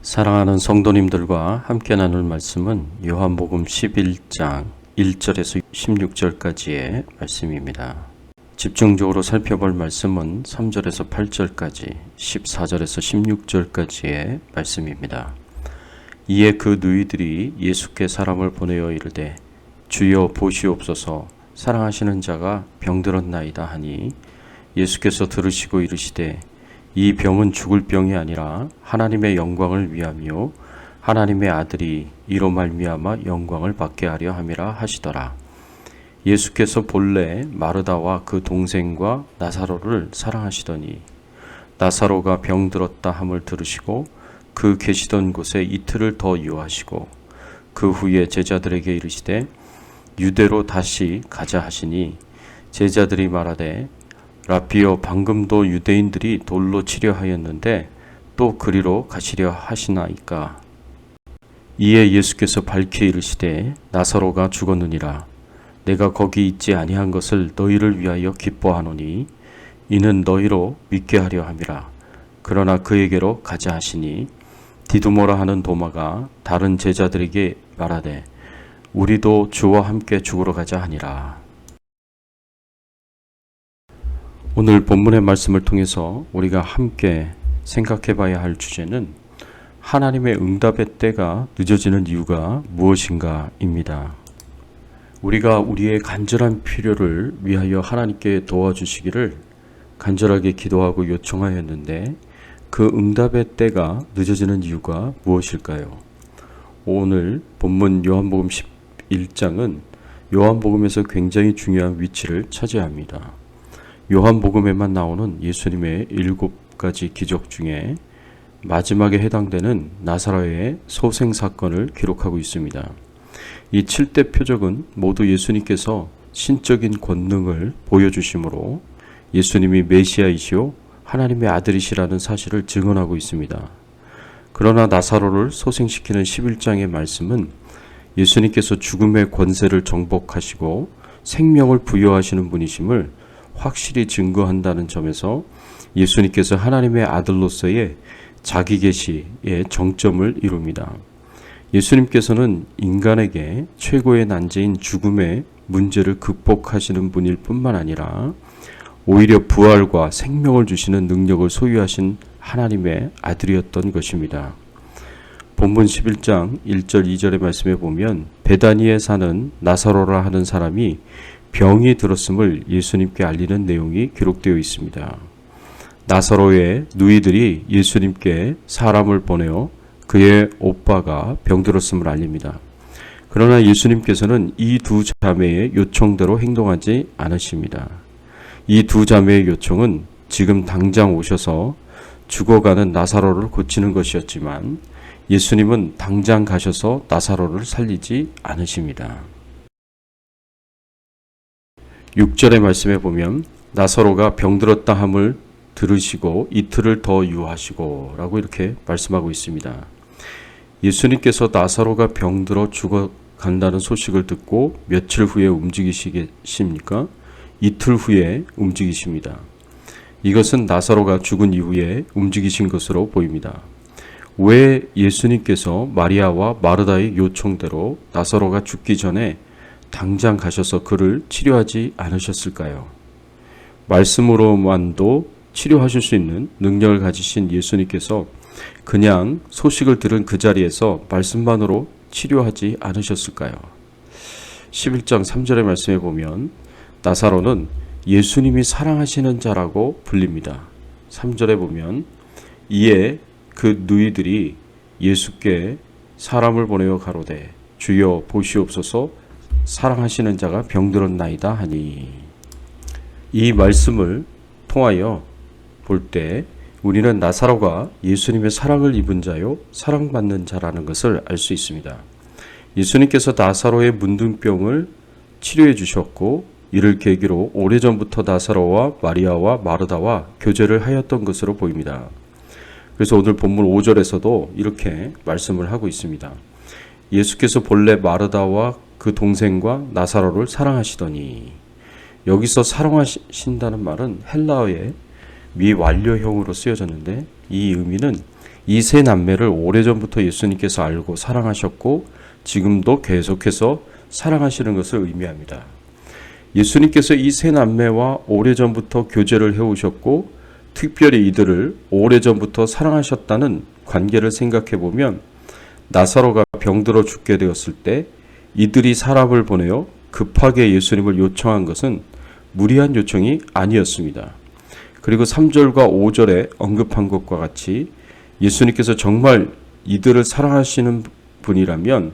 사랑하는 성도님들과 함께 나눌 말씀은 요한복음 11장 1절에서 16절까지의 말씀입니다. 집중적으로 살펴볼 말씀은 3절에서 8절까지, 14절에서 16절까지의 말씀입니다. 이에 그 누이들이 예수께 사람을 보내어 이르되 주여 보시옵소서, 사랑하시는 자가 병들었나이다 하니 예수께서 들으시고 이르시되 이 병은 죽을 병이 아니라 하나님의 영광을 위함이요 하나님의 아들이 이로 말미암아 영광을 받게 하려 함이라 하시더라. 예수께서 본래 마르다와 그 동생과 나사로를 사랑하시더니 나사로가 병들었다 함을 들으시고 그 계시던 곳에 이틀을 더 유하시고 그 후에 제자들에게 이르시되 유대로 다시 가자 하시니 제자들이 말하되 라비여, 방금도 유대인들이 돌로 치려 하였는데 또 그리로 가시려 하시나이까. 이에 예수께서 밝히 이르시되 나사로가 죽었느니라. 내가 거기 있지 아니한 것을 너희를 위하여 기뻐하노니 이는 너희로 믿게 하려 함이라. 그러나 그에게로 가자 하시니 디두모라 하는 도마가 다른 제자들에게 말하되 우리도 주와 함께 죽으러 가자 하니라. 오늘 본문의 말씀을 통해서 우리가 함께 생각해 봐야 할 주제는 하나님의 응답의 때가 늦어지는 이유가 무엇인가 입니다. 우리가 우리의 간절한 필요를 위하여 하나님께 도와주시기를 간절하게 기도하고 요청하였는데 그 응답의 때가 늦어지는 이유가 무엇일까요? 오늘 본문 요한복음 11장은 요한복음에서 굉장히 중요한 위치를 차지합니다. 요한복음에만 나오는 예수님의 7가지 기적 중에 마지막에 해당되는 나사로의 소생사건을 기록하고 있습니다. 이 7대 표적은 모두 예수님께서 신적인 권능을 보여주심으로 예수님이 메시아이시오 하나님의 아들이시라는 사실을 증언하고 있습니다. 그러나 나사로를 소생시키는 11장의 말씀은 예수님께서 죽음의 권세를 정복하시고 생명을 부여하시는 분이심을 확실히 증거한다는 점에서 예수님께서 하나님의 아들로서의 자기 계시의 정점을 이룹니다. 예수님께서는 인간에게 최고의 난제인 죽음의 문제를 극복하시는 분일 뿐만 아니라 오히려 부활과 생명을 주시는 능력을 소유하신 하나님의 아들이었던 것입니다. 본문 11장 1절 2절의 말씀에 보면 베다니에 사는 나사로라 하는 사람이 병이 들었음을 예수님께 알리는 내용이 기록되어 있습니다. 나사로의 누이들이 예수님께 사람을 보내어 그의 오빠가 병들었음을 알립니다. 그러나 예수님께서는 이 두 자매의 요청대로 행동하지 않으십니다. 이 두 자매의 요청은 지금 당장 오셔서 죽어가는 나사로를 고치는 것이었지만 예수님은 당장 가셔서 나사로를 살리지 않으십니다. 6절의 말씀에 보면 나사로가 병들었다 함을 들으시고 이틀을 더 유하시고 라고 이렇게 말씀하고 있습니다. 예수님께서 나사로가 병들어 죽어간다는 소식을 듣고 며칠 후에 움직이시겠습니까? 이틀 후에 움직이십니다. 이것은 나사로가 죽은 이후에 움직이신 것으로 보입니다. 왜 예수님께서 마리아와 마르다의 요청대로 나사로가 죽기 전에 당장 가셔서 그를 치료하지 않으셨을까요? 말씀으로만도 치료하실 수 있는 능력을 가지신 예수님께서 그냥 소식을 들은 그 자리에서 말씀만으로 치료하지 않으셨을까요? 11장 3절의 말씀에 보면 나사로는 예수님이 사랑하시는 자라고 불립니다. 3절에 보면 이에 그 누이들이 예수께 사람을 보내어 가로되 주여 보시옵소서, 사랑하시는 자가 병들었나이다 하니, 이 말씀을 통하여 볼 때 우리는 나사로가 예수님의 사랑을 입은 자요 사랑받는 자라는 것을 알 수 있습니다. 예수님께서 나사로의 문둥병을 치료해 주셨고 이를 계기로 오래전부터 나사로와 마리아와 마르다와 교제를 하였던 것으로 보입니다. 그래서 오늘 본문 5절에서도 이렇게 말씀을 하고 있습니다. 예수께서 본래 마르다와 그 동생과 나사로를 사랑하시더니, 여기서 사랑하신다는 말은 헬라어의 미완료형으로 쓰여졌는데 이 의미는 이 세 남매를 오래전부터 예수님께서 알고 사랑하셨고 지금도 계속해서 사랑하시는 것을 의미합니다. 예수님께서 이 세 남매와 오래전부터 교제를 해오셨고 특별히 이들을 오래전부터 사랑하셨다는 관계를 생각해 보면 나사로가 병들어 죽게 되었을 때 이들이 사람을 보내어 급하게 예수님을 요청한 것은 무리한 요청이 아니었습니다. 그리고 3절과 5절에 언급한 것과 같이 예수님께서 정말 이들을 사랑하시는 분이라면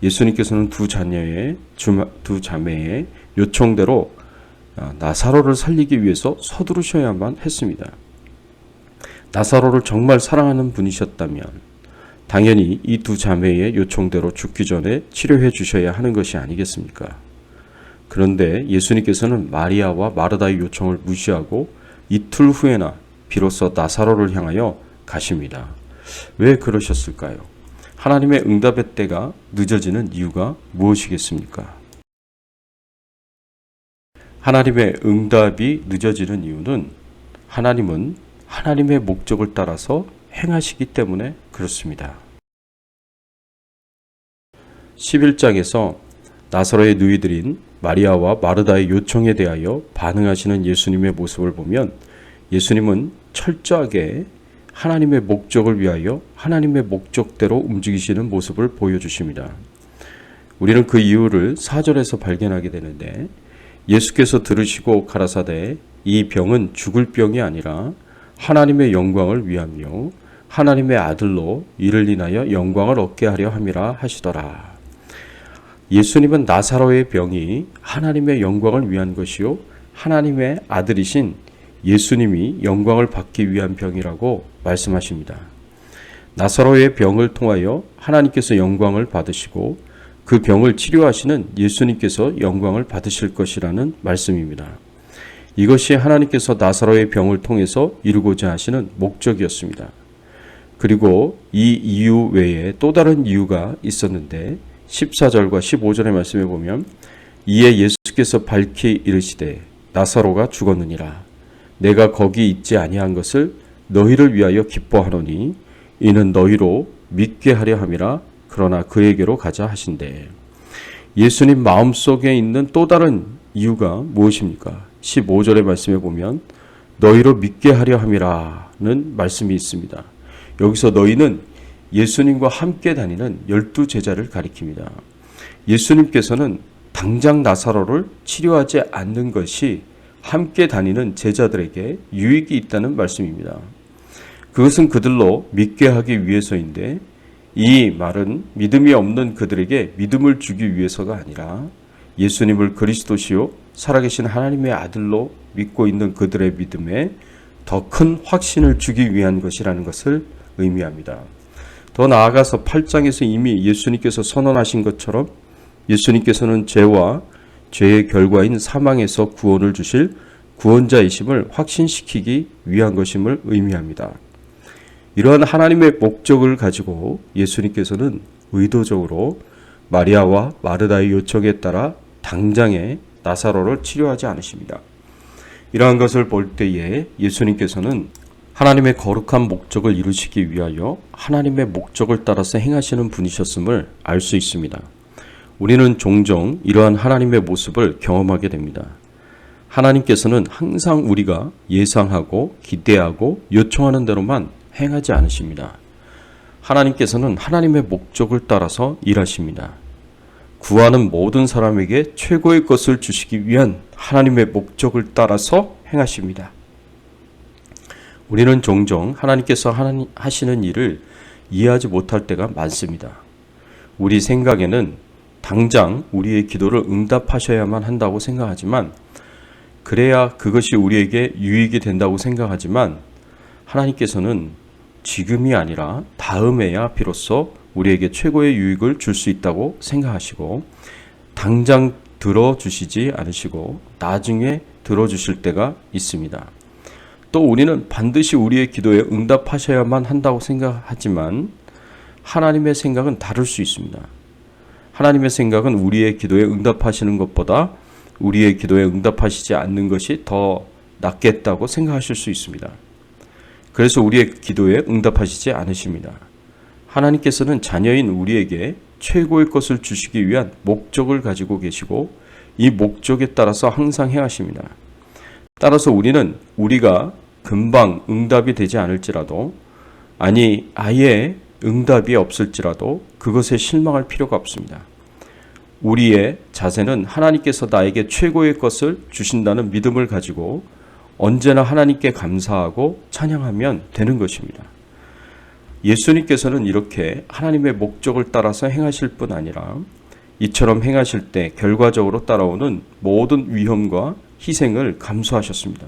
예수님께서는 두 자매의 요청대로 나사로를 살리기 위해서 서두르셔야만 했습니다. 나사로를 정말 사랑하는 분이셨다면 당연히 이 두 자매의 요청대로 죽기 전에 치료해 주셔야 하는 것이 아니겠습니까? 그런데 예수님께서는 마리아와 마르다의 요청을 무시하고 이틀 후에나 비로소 나사로를 향하여 가십니다. 왜 그러셨을까요? 하나님의 응답의 때가 늦어지는 이유가 무엇이겠습니까? 하나님의 응답이 늦어지는 이유는 하나님은 하나님의 목적을 따라서 행하시기 때문에 그렇습니다. 11장에서 나사로의 누이들인 마리아와 마르다의 요청에 대하여 반응하시는 예수님의 모습을 보면 예수님은 철저하게 하나님의 목적을 위하여 하나님의 목적대로 움직이시는 모습을 보여주십니다. 우리는 그 이유를 4절에서 발견하게 되는데 예수께서 들으시고 가라사대 이 병은 죽을 병이 아니라 하나님의 영광을 위하며 하나님의 아들로 이를 인하여 영광을 얻게 하려 함이라 하시더라. 예수님은 나사로의 병이 하나님의 영광을 위한 것이요 하나님의 아들이신 예수님이 영광을 받기 위한 병이라고 말씀하십니다. 나사로의 병을 통하여 하나님께서 영광을 받으시고 그 병을 치료하시는 예수님께서 영광을 받으실 것이라는 말씀입니다. 이것이 하나님께서 나사로의 병을 통해서 이루고자 하시는 목적이었습니다. 그리고 이 이유 외에 또 다른 이유가 있었는데 14절과 15절의 말씀에 보면 이에 예수께서 밝히 이르시되 나사로가 죽었느니라. 내가 거기 있지 아니한 것을 너희를 위하여 기뻐하노니 이는 너희로 믿게 하려 함이라. 그러나 그에게로 가자 하신대. 예수님 마음속에 있는 또 다른 이유가 무엇입니까? 15절의 말씀에 보면 너희로 믿게 하려 함이라는 말씀이 있습니다. 여기서 너희는 예수님과 함께 다니는 12제자를 가리킵니다. 예수님께서는 당장 나사로를 치료하지 않는 것이 함께 다니는 제자들에게 유익이 있다는 말씀입니다. 그것은 그들로 믿게 하기 위해서인데 이 말은 믿음이 없는 그들에게 믿음을 주기 위해서가 아니라 예수님을 그리스도시요 살아계신 하나님의 아들로 믿고 있는 그들의 믿음에 더 큰 확신을 주기 위한 것이라는 것을 의미합니다. 더 나아가서 8장에서 이미 예수님께서 선언하신 것처럼 예수님께서는 죄와 죄의 결과인 사망에서 구원을 주실 구원자이심을 확신시키기 위한 것임을 의미합니다. 이러한 하나님의 목적을 가지고 예수님께서는 의도적으로 마리아와 마르다의 요청에 따라 당장에 나사로를 치료하지 않으십니다. 이러한 것을 볼 때에 예수님께서는 하나님의 거룩한 목적을 이루시기 위하여 하나님의 목적을 따라서 행하시는 분이셨음을 알 수 있습니다. 우리는 종종 이러한 하나님의 모습을 경험하게 됩니다. 하나님께서는 항상 우리가 예상하고 기대하고 요청하는 대로만 행하지 않으십니다. 하나님께서는 하나님의 목적을 따라서 일하십니다. 구하는 모든 사람에게 최고의 것을 주시기 위한 하나님의 목적을 따라서 행하십니다. 우리는 종종 하나님께서 하시는 일을 이해하지 못할 때가 많습니다. 우리 생각에는 당장 우리의 기도를 응답하셔야만 한다고 생각하지만 그래야 그것이 우리에게 유익이 된다고 생각하지만 하나님께서는 지금이 아니라 다음에야 비로소 우리에게 최고의 유익을 줄 수 있다고 생각하시고 당장 들어주시지 않으시고 나중에 들어주실 때가 있습니다. 또 우리는 반드시 우리의 기도에 응답하셔야만 한다고 생각하지만 하나님의 생각은 다를 수 있습니다. 하나님의 생각은 우리의 기도에 응답하시는 것보다 우리의 기도에 응답하시지 않는 것이 더 낫겠다고 생각하실 수 있습니다. 그래서 우리의 기도에 응답하시지 않으십니다. 하나님께서는 자녀인 우리에게 최고의 것을 주시기 위한 목적을 가지고 계시고 이 목적에 따라서 항상 행하십니다. 따라서 우리는 우리가 금방 응답이 되지 않을지라도, 아니 아예 응답이 없을지라도 그것에 실망할 필요가 없습니다. 우리의 자세는 하나님께서 나에게 최고의 것을 주신다는 믿음을 가지고 언제나 하나님께 감사하고 찬양하면 되는 것입니다. 예수님께서는 이렇게 하나님의 목적을 따라서 행하실 뿐 아니라 이처럼 행하실 때 결과적으로 따라오는 모든 위험과 희생을 감수하셨습니다.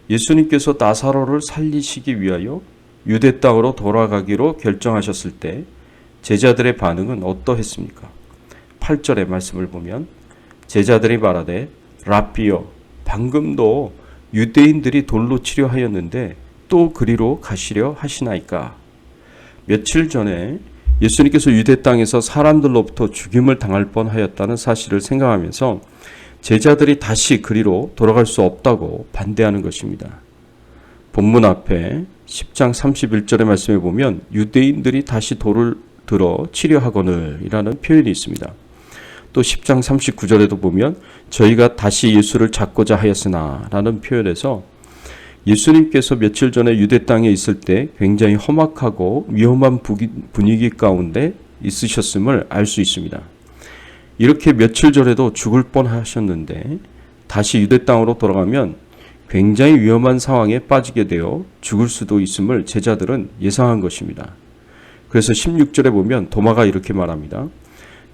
예수님께서 나사로를 살리시기 위하여 유대 땅으로 돌아가기로 결정하셨을 때 제자들의 반응은 어떠했습니까? 8절의 말씀을 보면 제자들이 말하되 라삐여, 방금도 유대인들이 돌로 치려 하였는데 또 그리로 가시려 하시나이까? 며칠 전에 예수님께서 유대 땅에서 사람들로부터 죽임을 당할 뻔하였다는 사실을 생각하면서 제자들이 다시 그리로 돌아갈 수 없다고 반대하는 것입니다. 본문 앞에 10장 31절의 말씀에 보면 유대인들이 다시 돌을 들어 치려 하거늘 이라는 표현이 있습니다. 또 10장 39절에도 보면 저희가 다시 예수를 잡고자 하였으나 라는 표현에서 예수님께서 며칠 전에 유대 땅에 있을 때 굉장히 험악하고 위험한 분위기 가운데 있으셨음을 알 수 있습니다. 이렇게 며칠 전에도 죽을 뻔하셨는데 다시 유대 땅으로 돌아가면 굉장히 위험한 상황에 빠지게 되어 죽을 수도 있음을 제자들은 예상한 것입니다. 그래서 16절에 보면 도마가 이렇게 말합니다.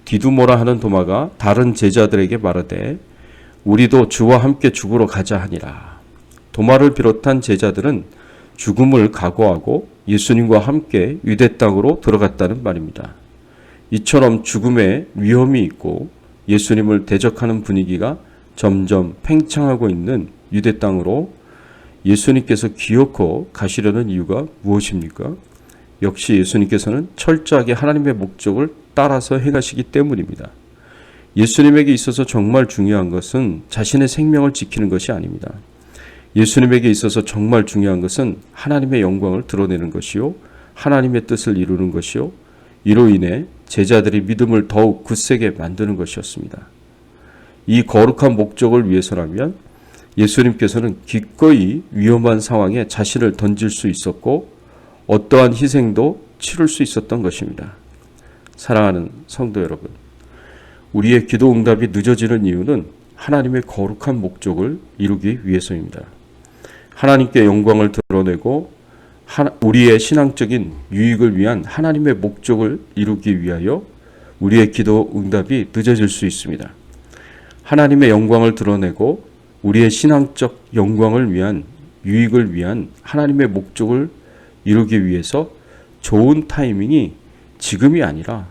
디두모라 하는 도마가 다른 제자들에게 말하되 우리도 주와 함께 죽으러 가자 하니라. 도마를 비롯한 제자들은 죽음을 각오하고 예수님과 함께 유대 땅으로 들어갔다는 말입니다. 이처럼 죽음의 위험이 있고 예수님을 대적하는 분위기가 점점 팽창하고 있는 유대 땅으로 예수님께서 기어코 가시려는 이유가 무엇입니까? 역시 예수님께서는 철저하게 하나님의 목적을 따라서 행하시기 때문입니다. 예수님에게 있어서 정말 중요한 것은 자신의 생명을 지키는 것이 아닙니다. 예수님에게 있어서 정말 중요한 것은 하나님의 영광을 드러내는 것이요, 하나님의 뜻을 이루는 것이요, 이로 인해 제자들이 믿음을 더욱 굳세게 만드는 것이었습니다. 이 거룩한 목적을 위해서라면 예수님께서는 기꺼이 위험한 상황에 자신을 던질 수 있었고 어떠한 희생도 치를 수 있었던 것입니다. 사랑하는 성도 여러분, 우리의 기도 응답이 늦어지는 이유는 하나님의 거룩한 목적을 이루기 위해서입니다. 하나님께 영광을 드러내고 우리의 신앙적인 유익을 위한 하나님의 목적을 이루기 위하여 우리의 기도 응답이 늦어질 수 있습니다. 하나님의 영광을 드러내고 우리의 신앙적 영광을 위한 유익을 위한 하나님의 목적을 이루기 위해서 좋은 타이밍이 지금이 아니라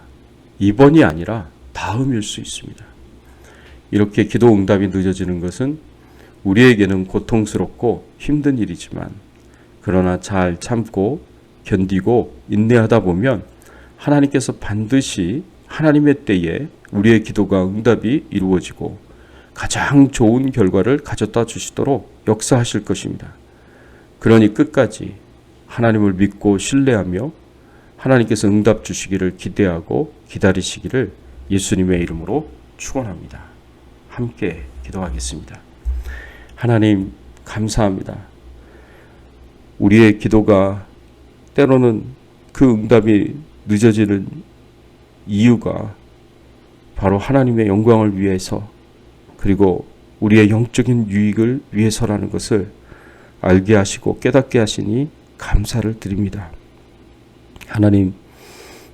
이번이 아니라 다음일 수 있습니다. 이렇게 기도 응답이 늦어지는 것은 우리에게는 고통스럽고 힘든 일이지만 그러나 잘 참고 견디고 인내하다 보면 하나님께서 반드시 하나님의 때에 우리의 기도가 응답이 이루어지고 가장 좋은 결과를 가져다 주시도록 역사하실 것입니다. 그러니 끝까지 하나님을 믿고 신뢰하며 하나님께서 응답 주시기를 기대하고 기다리시기를 예수님의 이름으로 축원합니다. 함께 기도하겠습니다. 하나님 감사합니다. 우리의 기도가 때로는 그 응답이 늦어지는 이유가 바로 하나님의 영광을 위해서 그리고 우리의 영적인 유익을 위해서라는 것을 알게 하시고 깨닫게 하시니 감사를 드립니다. 하나님,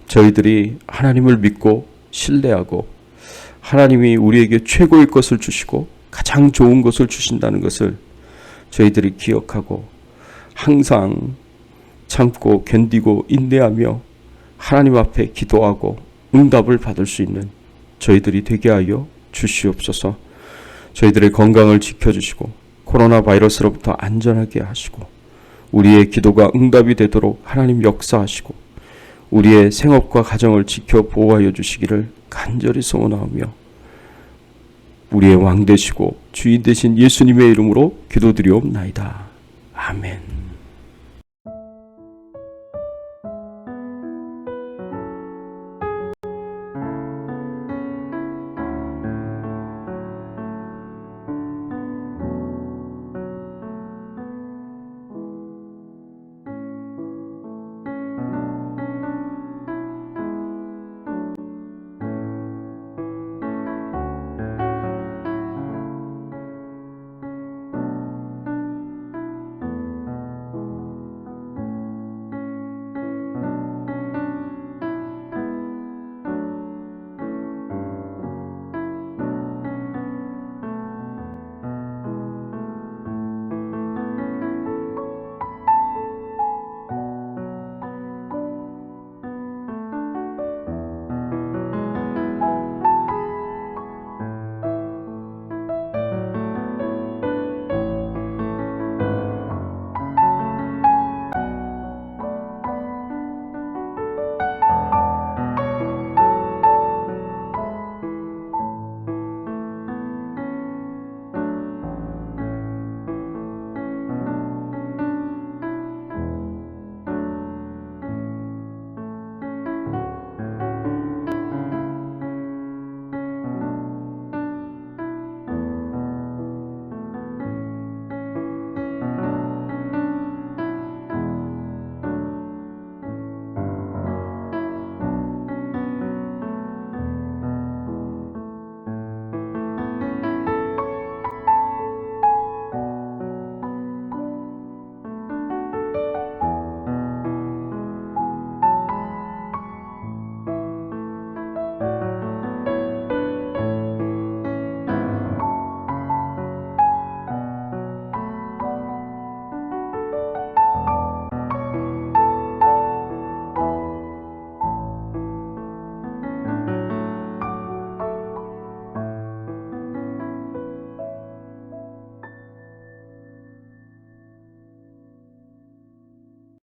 저희들이 하나님을 믿고 신뢰하고 하나님이 우리에게 최고의 것을 주시고 가장 좋은 것을 주신다는 것을 저희들이 기억하고 항상 참고 견디고 인내하며 하나님 앞에 기도하고 응답을 받을 수 있는 저희들이 되게 하여 주시옵소서. 저희들의 건강을 지켜주시고 코로나 바이러스로부터 안전하게 하시고 우리의 기도가 응답이 되도록 하나님 역사하시고 우리의 생업과 가정을 지켜 보호하여 주시기를 간절히 소원하며 우리의 왕 되시고 주인 되신 예수님의 이름으로 기도드리옵나이다. 아멘.